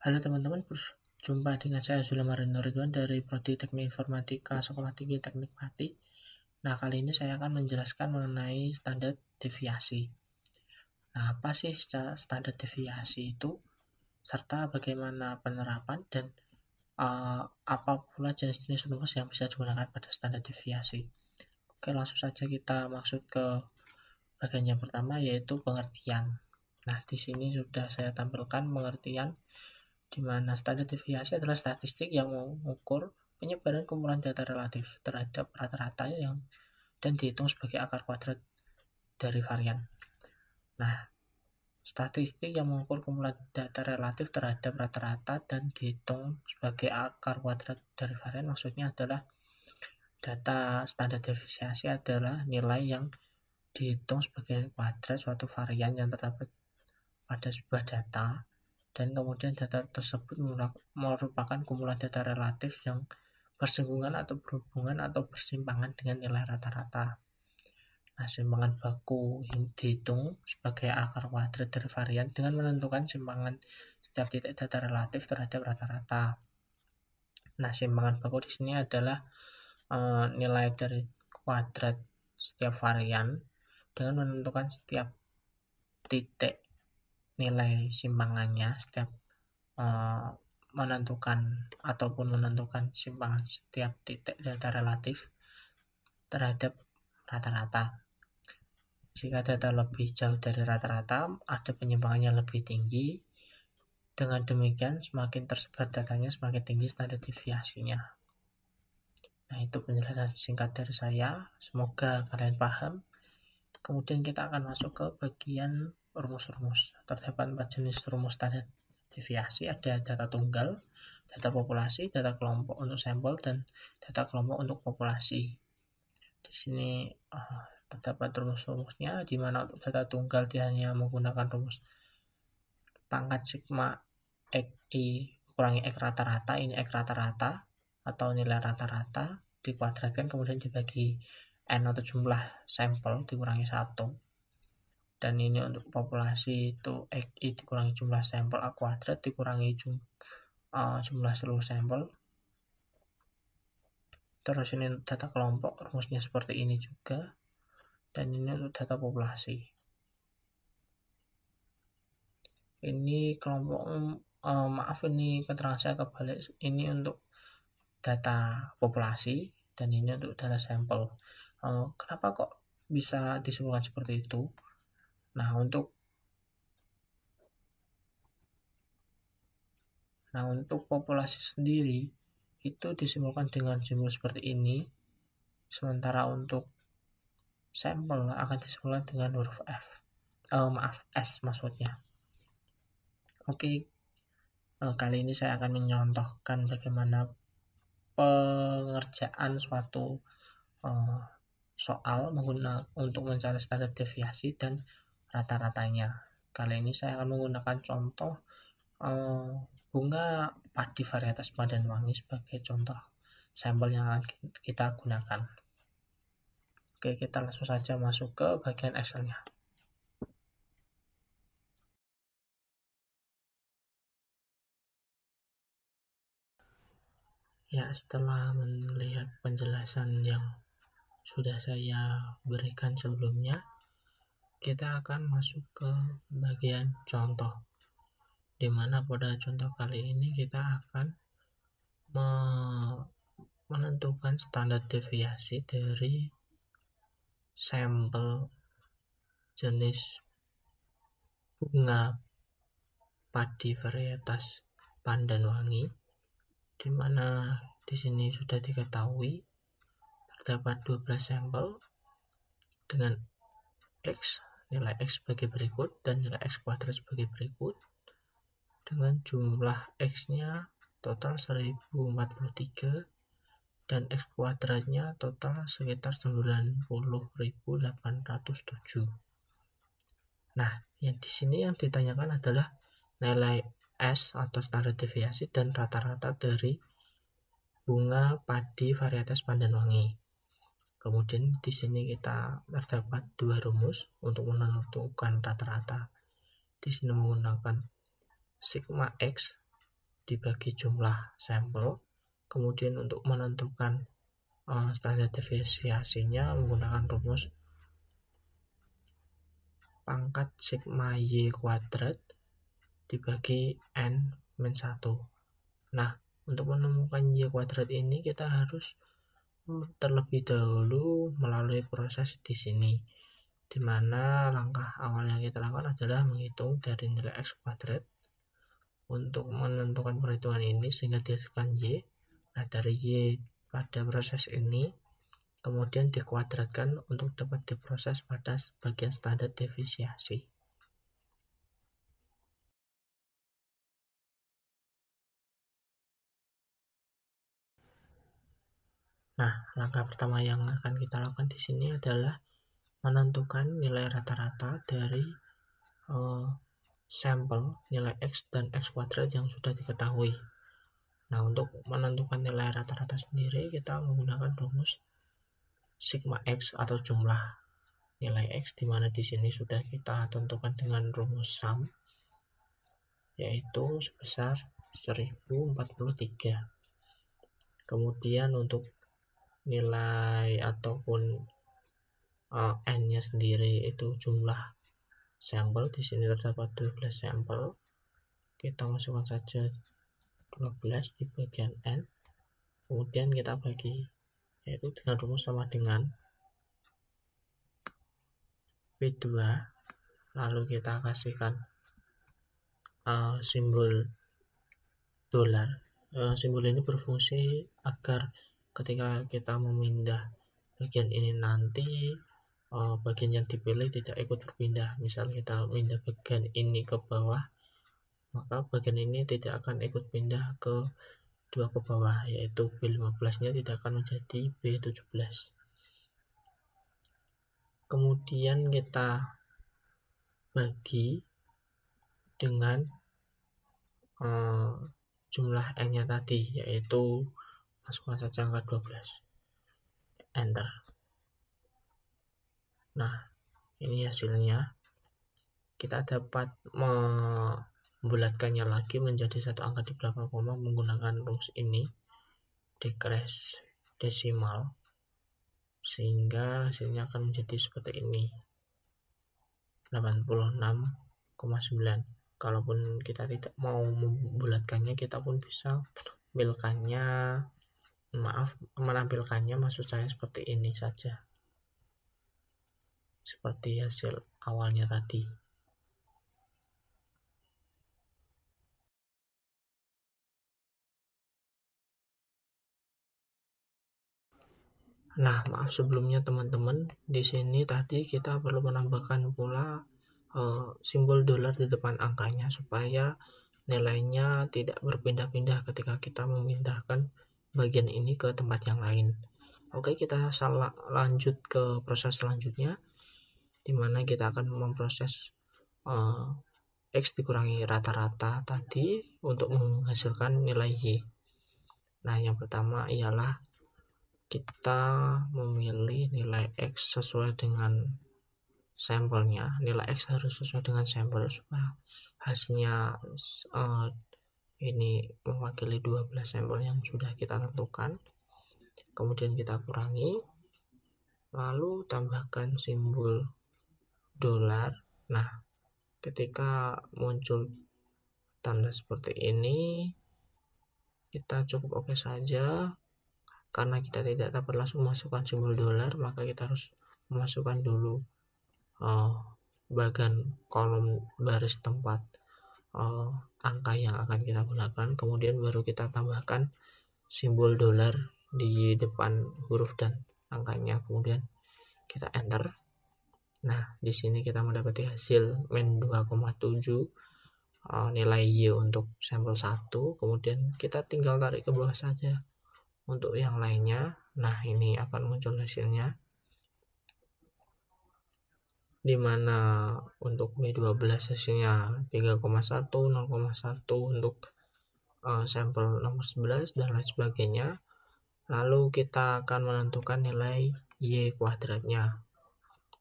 Halo teman-teman, berjumpa dengan saya Zulemarin Ridwan dari Prodi Teknik Informatika Sekolah Tinggi Teknik Pati. Nah, kali ini saya akan menjelaskan mengenai standar deviasi. Nah, apa sih standar deviasi itu, serta bagaimana penerapan dan apa pula jenis-jenis rumus yang bisa digunakan pada standar deviasi. Oke, langsung saja kita masuk ke bagian yang pertama, yaitu pengertian. Nah, di sini sudah saya tampilkan pengertian di mana standar deviasi adalah statistik yang mengukur penyebaran kumpulan data relatif terhadap rata-rata dan dihitung sebagai akar kuadrat dari varian. Nah, statistik yang mengukur kumpulan data relatif terhadap rata-rata dan dihitung sebagai akar kuadrat dari varian maksudnya adalah data standar deviasi adalah nilai yang dihitung sebagai kuadrat suatu varian yang terdapat pada sebuah data, dan kemudian data tersebut merupakan kumpulan data relatif yang bersinggungan atau berhubungan atau bersimpangan dengan nilai rata-rata. Nah, simpangan baku dihitung sebagai akar kuadrat dari varian dengan menentukan simpangan setiap titik data relatif terhadap rata-rata. Nah, simpangan baku di sini adalah nilai dari kuadrat setiap varian dengan menentukan setiap titik nilai simpangannya, setiap menentukan simpangan setiap titik data relatif terhadap rata-rata. Jika data lebih jauh dari rata-rata, ada penyimpangan yang lebih tinggi. Dengan demikian, semakin tersebar datanya, semakin tinggi standar deviasinya. Nah, itu penjelasan singkat dari saya. Semoga kalian paham. Kemudian kita akan masuk ke bagian rumus-rumus. Terdapat 4 jenis rumus standar deviasi. Ada data tunggal, data populasi, data kelompok untuk sampel, dan data kelompok untuk populasi. Di sini terdapat rumus-rumusnya, di mana untuk data tunggal dia hanya menggunakan rumus pangkat sigma XI kurangi X rata-rata. Ini X rata-rata atau nilai rata-rata dikuadratkan kemudian dibagi N atau jumlah sampel dikurangi 1. Dan ini untuk populasi itu XI dikurangi jumlah sampel A kuadrat dikurangi jumlah seluruh sampel. Terus ini untuk data kelompok, rumusnya seperti ini juga. Dan ini untuk data populasi. Ini kelompok, maaf ini keterangan saya kebalik. Ini untuk data populasi dan ini untuk data sampel. Kenapa kok bisa disimpulkan seperti itu? Nah, untuk populasi sendiri itu disimpulkan dengan simbol seperti ini. Sementara untuk sampel akan disimpulkan dengan huruf S maksudnya. Oke, kali ini saya akan menyontohkan bagaimana pengerjaan suatu soal untuk mencari standar deviasi dan rata-ratanya. Kali ini saya akan menggunakan contoh bunga padi varietas Pandanwangi sebagai contoh sampel yang akan kita gunakan. Oke, kita langsung saja masuk ke bagian Excel-nya. Ya, setelah melihat penjelasan yang sudah saya berikan sebelumnya, kita akan masuk ke bagian contoh, di mana pada contoh kali ini kita akan menentukan standar deviasi dari sampel jenis bunga padi varietas Pandanwangi, di mana di sini sudah diketahui terdapat 12 sampel dengan nilai X sebagai berikut dan nilai X kuadrat sebagai berikut, dengan jumlah X-nya total 1043 dan X kuadratnya total sekitar 90.807. Nah, yang di sini yang ditanyakan adalah nilai S atau standar deviasi dan rata-rata dari bunga padi varietas Pandanwangi. Kemudian di sini kita terdapat 2 rumus untuk menentukan rata-rata. Di sini menggunakan sigma X dibagi jumlah sampel. Kemudian untuk menentukan standar deviasinya menggunakan rumus pangkat sigma y kuadrat dibagi n-1. Nah, untuk menemukan y kuadrat ini kita harus terlebih dahulu melalui proses di sini, di mana langkah awal yang kita lakukan adalah menghitung dari nilai x kuadrat untuk menentukan perhitungan ini sehingga dihasilkan y. Nah, dari y pada proses ini kemudian dikuadratkan untuk dapat diproses pada bagian standar deviasi. Nah, langkah pertama yang akan kita lakukan di sini adalah menentukan nilai rata-rata dari sampel nilai x dan x kuadrat yang sudah diketahui. Nah, untuk menentukan nilai rata-rata sendiri kita menggunakan rumus sigma x atau jumlah nilai x, di mana di sini sudah kita tentukan dengan rumus sum, yaitu sebesar 1043. Kemudian untuk nilai ataupun n-nya sendiri itu jumlah sampel. Di sini terdapat 12 sampel. Kita masukkan saja 12 di bagian n. Kemudian kita bagi, yaitu dengan rumus sama dengan P2, lalu kita kasihkan simbol dolar. Simbol ini berfungsi agar ketika kita memindah bagian ini nanti bagian yang dipilih tidak ikut berpindah. Misal kita pindah bagian ini ke bawah, maka bagian ini tidak akan ikut pindah ke bawah, yaitu B15 nya tidak akan menjadi B17. Kemudian kita bagi dengan jumlah n-nya tadi, yaitu masukkan saja angka 12, enter. Nah, ini hasilnya. Kita dapat membulatkannya lagi menjadi satu angka di belakang koma menggunakan rumus ini, decrease desimal, sehingga hasilnya akan menjadi seperti ini, 86,9. Kalaupun kita tidak mau membulatkannya, kita pun bisa menampilkannya maksud saya seperti ini saja, seperti hasil awalnya tadi. Nah, maaf sebelumnya teman-teman, di sini tadi kita perlu menambahkan pula simbol dolar di depan angkanya supaya nilainya tidak berpindah-pindah ketika kita memindahkan bagian ini ke tempat yang lain. Oke, kita lanjut ke proses selanjutnya, di mana kita akan memproses x dikurangi rata-rata tadi untuk menghasilkan nilai y. Nah, yang pertama ialah kita memilih nilai x sesuai dengan sampelnya. Nilai x harus sesuai dengan sampel supaya hasilnya ini mewakili 12 sampel yang sudah kita tentukan. Kemudian kita kurangi, lalu tambahkan simbol dolar. Nah, ketika muncul tanda seperti ini, kita cukup oke saja. Karena kita tidak dapat langsung masukkan simbol dolar, maka kita harus memasukkan dulu bagian kolom baris tempat angka yang akan kita gunakan, kemudian baru kita tambahkan simbol dolar di depan huruf dan angkanya, kemudian kita enter. Nah, di sini kita mendapati hasil min 2,7 nilai y untuk sampel 1, kemudian kita tinggal tarik ke bawah saja untuk yang lainnya. Nah, ini akan muncul hasilnya, dimana untuk B12 hasilnya 3,1, 0,1 untuk sampel nomor 11 dan lain sebagainya. Lalu kita akan menentukan nilai y kuadratnya.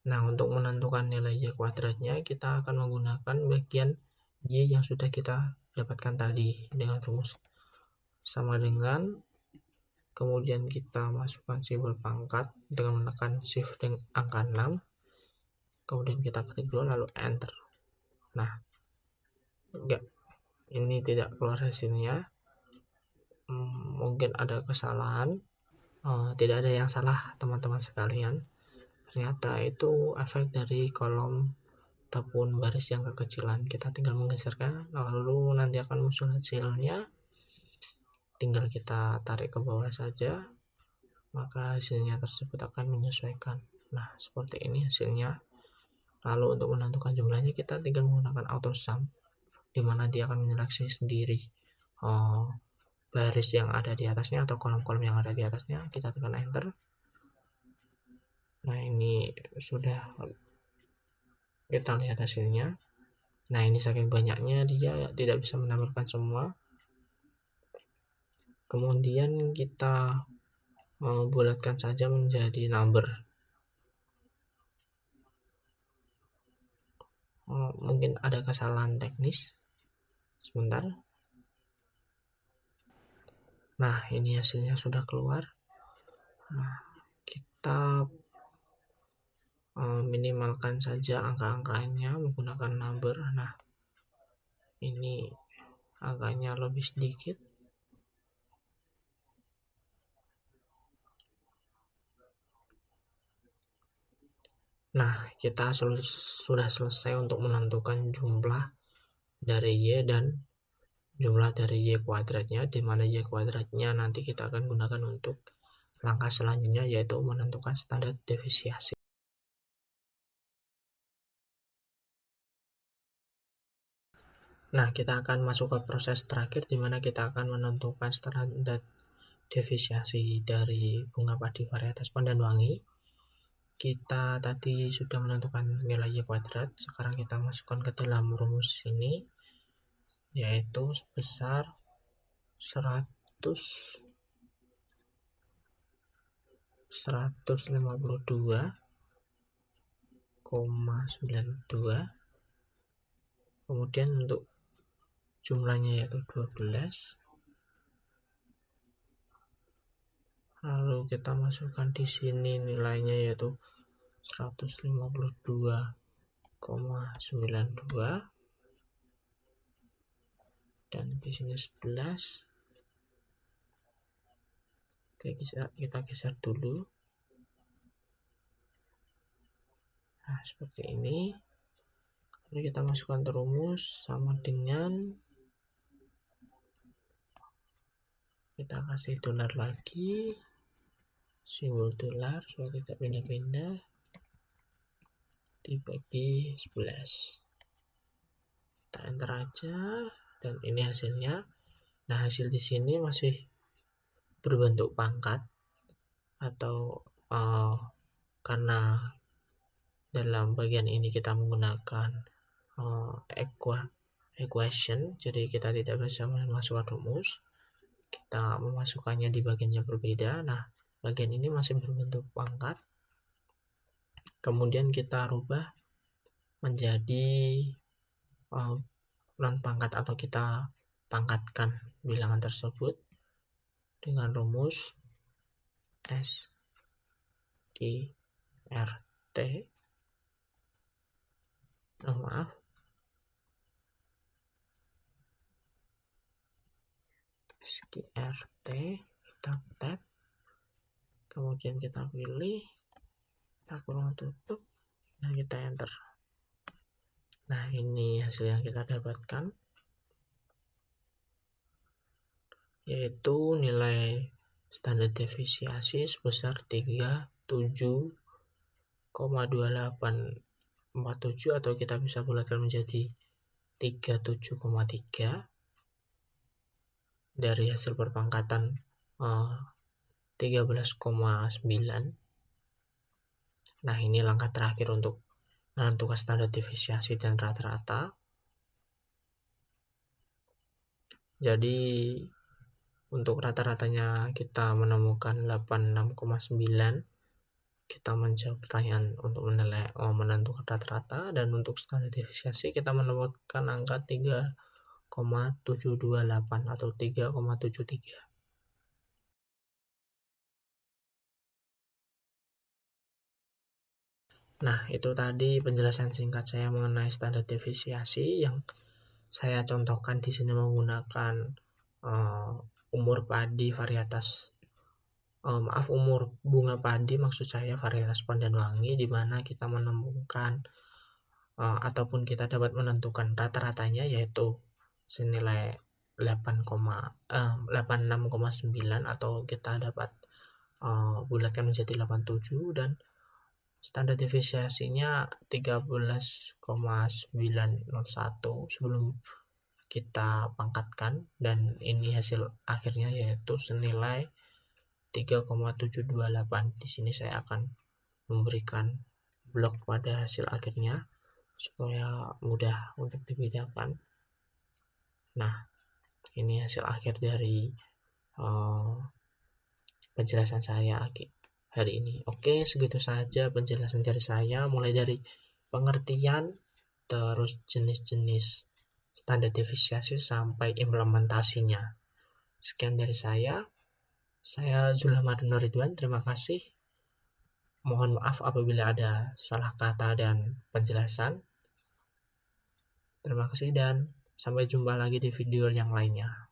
Nah, untuk menentukan nilai y kuadratnya kita akan menggunakan bagian y yang sudah kita dapatkan tadi dengan rumus sama dengan, kemudian kita masukkan simbol pangkat dengan menekan shift dengan angka 6, kemudian kita ketik dulu lalu enter. Nah, enggak, ini tidak keluar hasilnya. Mungkin ada kesalahan. Tidak ada yang salah teman-teman sekalian, ternyata itu efek dari kolom ataupun baris yang kekecilan. Kita tinggal menggeserkan, lalu nanti akan muncul hasilnya, tinggal kita tarik ke bawah saja, maka hasilnya tersebut akan menyesuaikan. Nah, seperti ini hasilnya. Lalu untuk menentukan jumlahnya kita tinggal menggunakan auto sum, di mana dia akan menyeleksi sendiri baris yang ada di atasnya atau kolom-kolom yang ada di atasnya. Kita tekan enter. Nah, ini sudah kita lihat hasilnya. Nah, ini saking banyaknya dia tidak bisa menampilkan semua. Kemudian kita bulatkan saja menjadi number. Mungkin ada kesalahan teknis. Sebentar. Nah, ini hasilnya sudah keluar. Nah, kita minimalkan saja angka-angkanya menggunakan number. Nah, ini angkanya lebih sedikit. Nah, kita sudah selesai untuk menentukan jumlah dari Y dan jumlah dari Y kuadratnya, di mana Y kuadratnya nanti kita akan gunakan untuk langkah selanjutnya, yaitu menentukan standar deviasi. Nah, kita akan masuk ke proses terakhir, di mana kita akan menentukan standar deviasi dari bunga padi varietas pandan wangi. Kita tadi sudah menentukan nilai Y kuadrat, sekarang kita masukkan ke dalam rumus ini, yaitu sebesar 152,92, kemudian untuk jumlahnya yaitu 12, lalu kita masukkan di sini nilainya yaitu 152,92, dan di sini 11. Oke, kita geser dulu. Nah, seperti ini. Lalu kita masukkan ke rumus sama dengan, kita kasih dolar lagi, simbol dolar supaya tidak pindah-pindah, dibagi 11. Kita enter aja, dan ini hasilnya. Nah, hasil di sini masih berbentuk pangkat, atau karena dalam bagian ini kita menggunakan equation, jadi kita tidak bisa memasukkan rumus, kita memasukkannya di bagian yang berbeda. Nah, bagian ini masih berbentuk pangkat, kemudian kita rubah menjadi non pangkat, atau kita pangkatkan bilangan tersebut dengan rumus SQRT. SQRT, kita tab, kemudian kita pilih, kita kurung tutup, dan kita enter. Nah, ini hasil yang kita dapatkan, yaitu nilai standar deviasi sebesar 37,2847, atau kita bisa bulatkan menjadi 37,3 dari hasil perpangkatan 13,9. Nah, ini langkah terakhir untuk menentukan standar deviasi dan rata-rata. Jadi untuk rata-ratanya kita menemukan 86,9. Kita menjawab pertanyaan untuk menentukan rata-rata, dan untuk standar deviasi kita menemukan angka 3,5. 3,728 atau 3,73. Nah, itu tadi penjelasan singkat saya mengenai standar defisiasi yang saya contohkan di sini menggunakan umur padi varietas umur bunga padi, maksud saya varietas pandan wangi, di mana kita menemukan ataupun kita dapat menentukan rata-ratanya yaitu senilai 86,9 atau kita dapat bulatkan menjadi 87 dan standar defisiasinya 13,901 sebelum kita pangkatkan, dan ini hasil akhirnya yaitu senilai 3,728. Di sini saya akan memberikan blok pada hasil akhirnya supaya mudah untuk dibedakan. Nah, ini hasil akhir dari penjelasan saya hari ini. Oke, segitu saja penjelasan dari saya, mulai dari pengertian, terus jenis-jenis standar defisiasi sampai implementasinya. Sekian dari saya Zulhamadun Ridwan, terima kasih. Mohon maaf apabila ada salah kata dan penjelasan. Terima kasih dan sampai jumpa lagi di video yang lainnya.